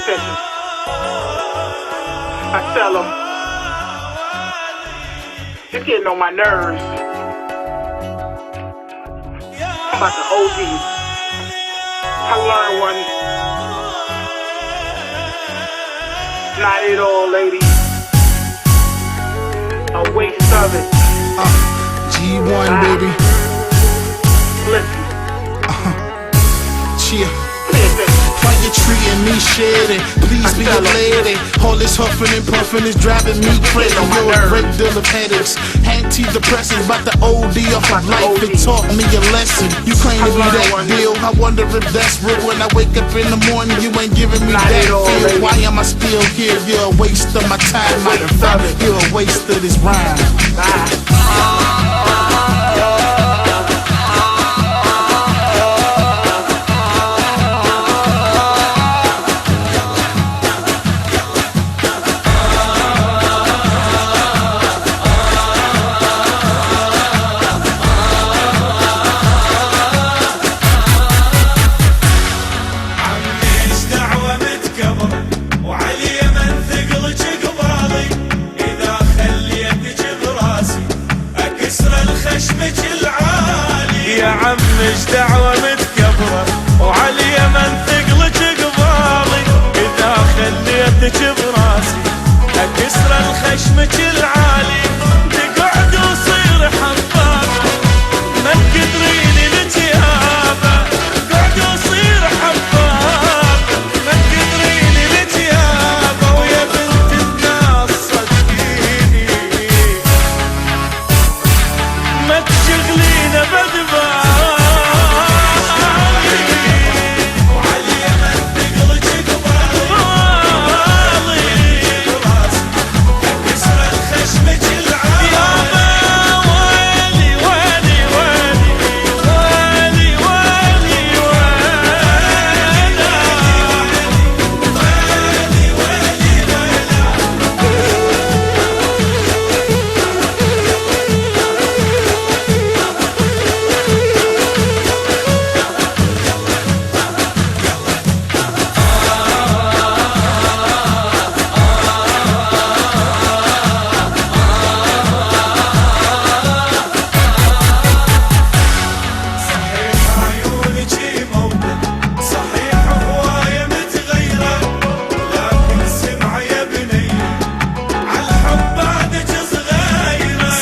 attention. I tell them, you're getting on my nerves. About the OD. I learned one. Not it all, lady. A waste of it. G1, baby. Listen. Cheer. Why you treating me shitty? Please be a lady. All this huffing and puffing is driving me crazy. You're a great deal of headaches. Antidepressants, about the OD off my life. It taught me a lesson. You claim to be that deal. I wonder if that's real. When I wake up in the morning, you ain't giving me that feel. Why am I still here? You're a waste of my time. Matter of fact, you're a waste of this rhyme. يا عم ايش دعوة متكبرة وعلى اليمن ثقلك قبالي إذا خليتك براسي أكسر الخشمك العالي تقعد وصير حبابة ما تقدرين التيابة قعد وصير حبابة ما تقدرين التيابة ويا بنت الناس صدقيني ما تشغلين بدبا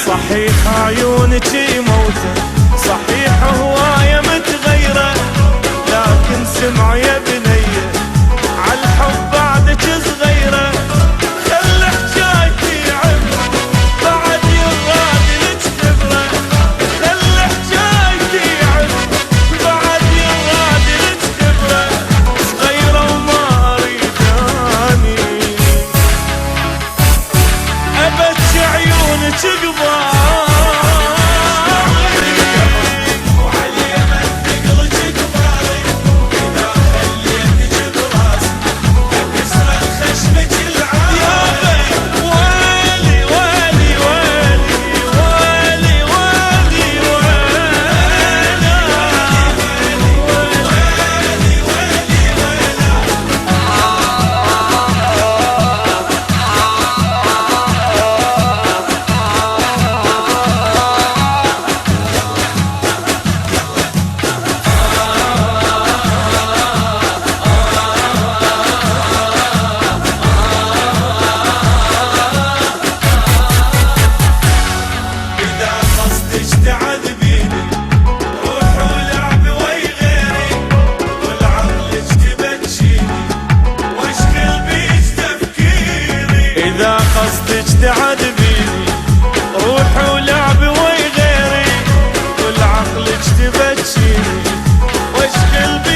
صحيح عيونك موتة صحيح هواية متغيرة لكن سمع يا بنية عالحب بعدك صغيرة خلي حجايتي عبرة بعد يراد لك خبرة خلي حجايتي عبرة بعد يراد لك خبرة صغيرة وما اريداني ابد عيونك قبال إذا قصدك تعذبيني روحي ولعبي ويا غيري كل عقلك تبكيني وش قلبي